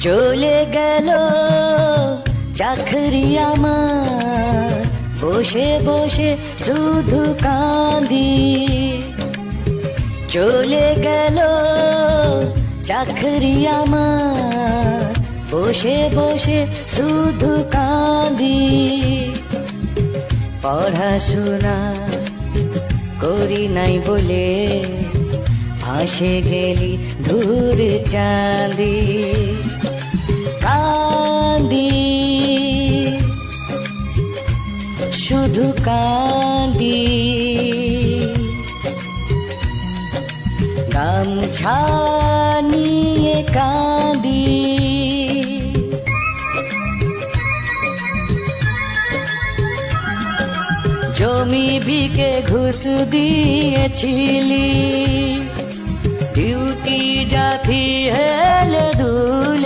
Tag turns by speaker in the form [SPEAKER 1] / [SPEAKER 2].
[SPEAKER 1] চলে গেল চাকরি আমার, বসে বসে শুধু কাঁদি। চলে গেল চাকরি আমার, বসে বসে শুধু কাঁদি। পড়াশোনা করি নাই বলে ভাসে গেলি দূর চাঁদি। কাঁদি শুধু কাঁদি, গামছা নিয়ে কাঁদি। জমি বিকে ঘুষ দিয়েছিলি, ডিউটি জাতি হেলে দূর